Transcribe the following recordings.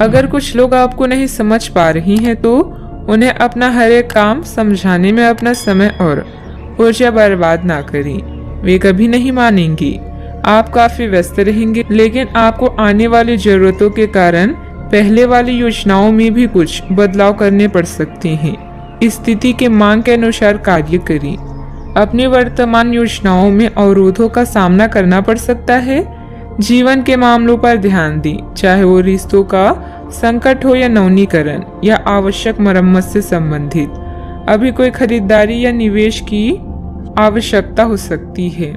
अगर कुछ लोग आपको नहीं समझ पा रही हैं तो उन्हें अपना हर एक काम समझाने में अपना समय और ऊर्जा बर्बाद ना करें। वे कभी नहीं मानेंगी। आप काफी व्यस्त रहेंगे, लेकिन आपको आने वाली जरूरतों के कारण पहले वाली योजनाओं में भी कुछ बदलाव करने पड़ सकते हैं। स्थिति के मांग के अनुसार कार्य करें। अपनी वर्तमान योजनाओं में अवरोधों का सामना करना पड़ सकता है। जीवन के मामलों पर ध्यान दें, चाहे वो रिश्तों का संकट हो या नवीनीकरण या आवश्यक मरम्मत से संबंधित। अभी कोई खरीदारी या निवेश की आवश्यकता हो सकती है।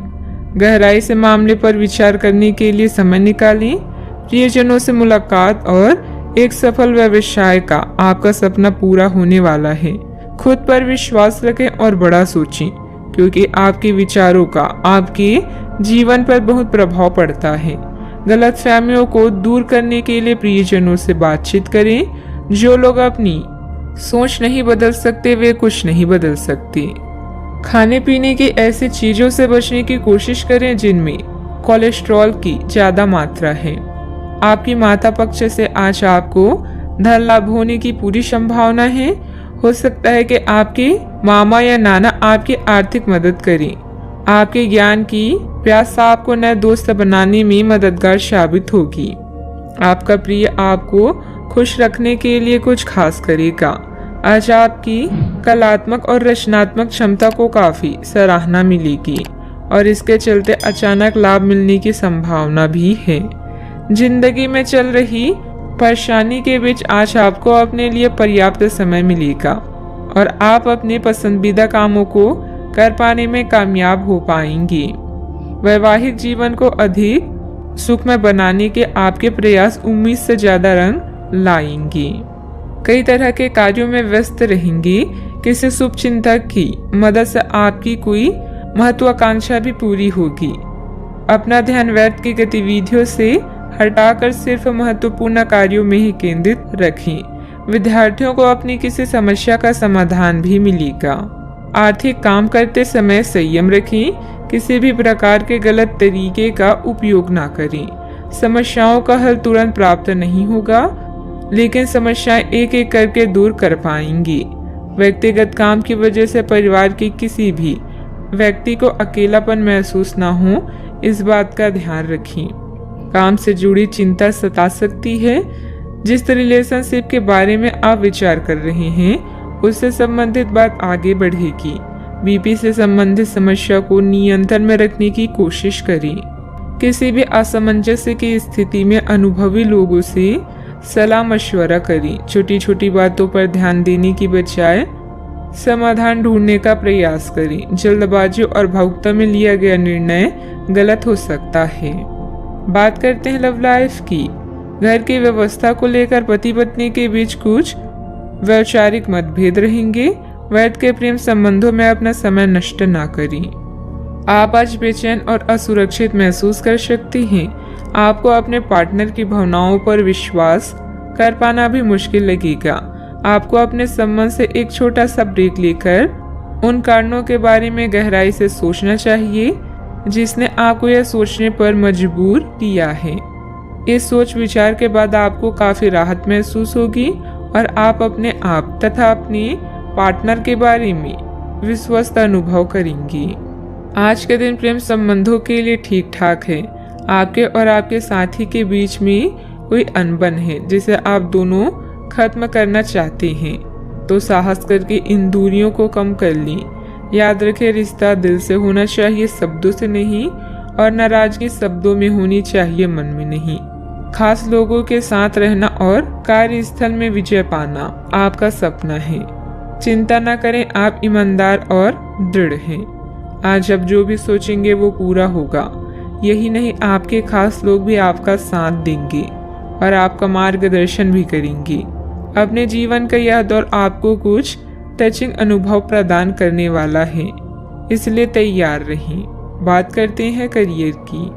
गहराई से मामले पर विचार करने के लिए समय निकालें। प्रियजनों से मुलाकात और एक सफल व्यवसाय का आपका सपना पूरा होने वाला है। खुद पर विश्वास रखें और बड़ा सोचें, क्योंकि आपके विचारों का आपके जीवन पर बहुत प्रभाव पड़ता है। गलतफहमियों को दूर करने के लिए प्रियजनों से बातचीत करें। जो लोग अपनी सोच नहीं बदल सकते वे कुछ नहीं बदल सकते। खाने पीने की ऐसी चीजों से बचने की कोशिश करें जिनमें कोलेस्ट्रॉल की ज्यादा मात्रा है। आपकी माता पक्ष से आज आपको धन लाभ होने की पूरी संभावना है। हो सकता है कि आपके मामा या नाना आपकी आर्थिक मदद करें। आपके ज्ञान की प्यास आपको नए दोस्त बनाने में मददगार साबित होगी। आपका प्रिय आपको खुश रखने के लिए कुछ खास करेगा। आज आपकी कलात्मक और रचनात्मक क्षमता को काफी सराहना मिलेगी और इसके चलते अचानक लाभ मिलने की संभावना भी है। जिंदगी में चल रही परेशानी के बीच आज आपको अपने लिए पर्याप्त समय मिलेगा और आप अपने पसंदीदा कामों को कर पाने में कामयाब हो पाएंगे। वैवाहिक जीवन को अधिक सुखमय बनाने के आपके प्रयास उम्मीद से ज्यादा रंग लाएंगे। कई तरह के कार्यों में व्यस्त रहेंगे। किसी शुभ चिंतक की मदद से आपकी कोई महत्वाकांक्षा भी पूरी होगी। अपना ध्यान व्यर्थ की गतिविधियों से हटाकर सिर्फ महत्वपूर्ण कार्यों में ही केंद्रित रखें। विद्यार्थियों को अपनी किसी समस्या का समाधान भी मिलेगा। आर्थिक काम करते समय संयम रखें। किसी भी प्रकार के गलत तरीके का उपयोग ना करें। समस्याओं का हल तुरंत प्राप्त नहीं होगा, लेकिन समस्याएं एक एक करके दूर कर पाएंगी। व्यक्तिगत काम की वजह से परिवार के किसी भी व्यक्ति को अकेलापन महसूस ना हो, इस बात का ध्यान रखें। काम से जुड़ी चिंता सता सकती है। जिस रिलेशनशिप के बारे में आप विचार कर रहे हैं उससे संबंधित बात आगे बढ़ेगी। बीपी से संबंधित समस्या को नियंत्रण में रखने की कोशिश करें। किसी भी असमंजस्य की स्थिति में अनुभवी लोगों से सलाह मशवरा करें। छोटी छोटी बातों पर ध्यान देने की बजाय समाधान ढूंढने का प्रयास करें। जल्दबाजी और भावुकता में लिया गया निर्णय गलत हो सकता है। बात करते हैं लव लाइफ की। घर की व्यवस्था को लेकर पति पत्नी के बीच कुछ वैचारिक मतभेद रहेंगे। वैध के प्रेम संबंधों में अपना समय नष्ट ना करें। आप आज बेचैन और असुरक्षित महसूस कर सकती हैं। आपको अपने पार्टनर की भावनाओं पर विश्वास कर पाना भी मुश्किल लगेगा। आपको अपने संबंध से एक छोटा सा ब्रेक लेकर उन कारणों के बारे में गहराई से सोचना चाहिए जिसने आपको यह सोचने पर मजबूर किया है। इस सोच विचार के बाद आपको काफी राहत महसूस होगी और आप अपने आप तथा अपने पार्टनर के बारे में विश्वस्त अनुभव करेंगी। आज के दिन प्रेम संबंधों के लिए ठीक ठाक है। आपके और आपके साथी के बीच में कोई अनबन है जिसे आप दोनों खत्म करना चाहते हैं, तो साहस करके इन दूरियों को कम कर लें। याद रखें, रिश्ता दिल से होना चाहिए, शब्दों से नहीं, और नाराजगी शब्दों में होनी चाहिए, मन में नहीं। खास लोगों के साथ रहना और कार्यस्थल में विजय पाना आपका सपना है। चिंता न करें, आप ईमानदार और दृढ़ हैं। आज आप जो भी सोचेंगे वो पूरा होगा। यही नहीं, आपके खास लोग भी आपका साथ देंगे और आपका मार्गदर्शन भी करेंगे। अपने जीवन का यह दौर आपको कुछ टचिंग अनुभव प्रदान करने वाला है, इसलिए तैयार रहें। बात करते हैं करियर की।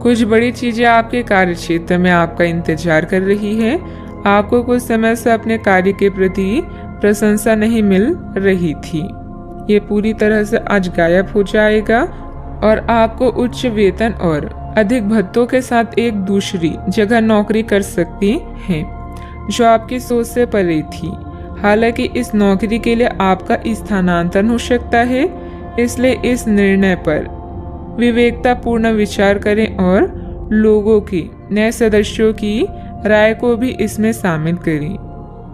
कुछ बड़ी चीजें आपके कार्य क्षेत्र में आपका इंतजार कर रही है। आपको कुछ समय से अपने कार्य के प्रति प्रशंसा नहीं मिल रही थी, ये पूरी तरह से आज गायब हो जाएगा और आपको उच्च वेतन और अधिक भत्तों के साथ एक दूसरी जगह नौकरी कर सकती हैं। जो आपकी सोच से परे थी। हालांकि इस नौकरी के लिए आपका स्थानांतरण हो सकता है, इसलिए इस निर्णय पर विवेकतापूर्ण विचार करें और लोगों की, नए सदस्यों की राय को भी इसमें शामिल करें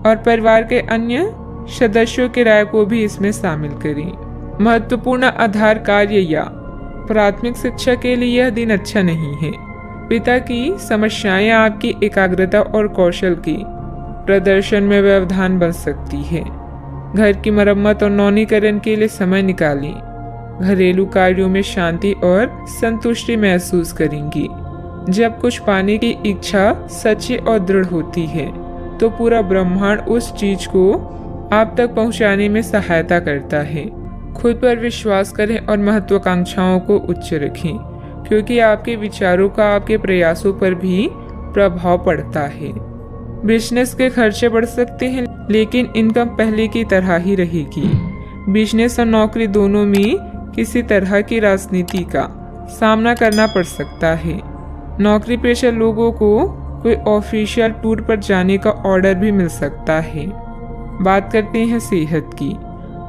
और परिवार के अन्य सदस्यों की राय को भी इसमें शामिल करें। महत्वपूर्ण आधार कार्य या प्राथमिक शिक्षा के लिए यह दिन अच्छा नहीं है। पिता की समस्याएं आपकी एकाग्रता और कौशल की प्रदर्शन में व्यवधान बन सकती है। घर की मरम्मत और नवीनीकरण के लिए समय निकालें। घरेलू कार्यों में शांति और संतुष्टि महसूस करेंगी। जब कुछ पाने की इच्छा सच्ची और दृढ़ होती है तो पूरा ब्रह्मांड उस चीज को आप तक पहुंचाने में सहायता करता है। खुद पर विश्वास करें और महत्वाकांक्षाओं को उच्च रखें, क्योंकि आपके विचारों का आपके प्रयासों पर भी प्रभाव पड़ता है। बिजनेस के खर्चे बढ़ सकते हैं, लेकिन इनकम पहले की तरह ही रहेगी। बिजनेस और नौकरी दोनों में किसी तरह की राजनीति का सामना करना पड़ सकता है। नौकरी पेशा लोगों को कोई ऑफिशियल टूर पर जाने का ऑर्डर भी मिल सकता है। बात करते हैं सेहत की।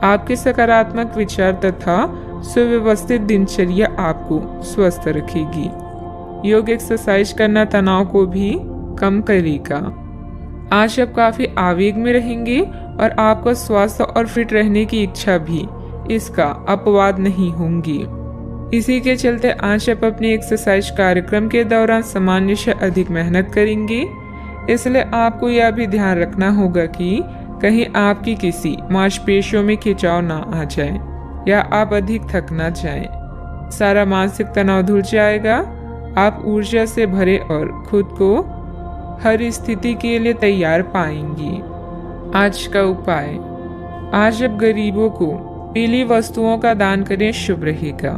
आपके सकारात्मक विचार तथा सुव्यवस्थित दिनचर्या आपको स्वस्थ रखेगी। योग एक्सरसाइज करना तनाव को भी कम करेगा। आज आप काफी आवेग में रहेंगे और आपका स्वास्थ्य और फिट रहने की इच्छा भी इसका अपवाद नहीं होंगी। इसी के चलते आज आप अपने एक्सरसाइज कार्यक्रम के दौरान सामान्य से अधिक मेहनत करेंगे। इसलिए आपको यह भी ध्यान रखना होगा कि कहीं आपकी किसी मांसपेशियों में खिंचाव ना आ जाए या आप अधिक थक ना जाएं। सारा मानसिक तनाव धुल जाएगा। आप ऊर्जा से भरे और खुद को हर स्थिति के लिए तैयार पाएंगी। आज का उपाय, आज आप गरीबों को पीली वस्तुओं का दान करें, शुभ रहेगा।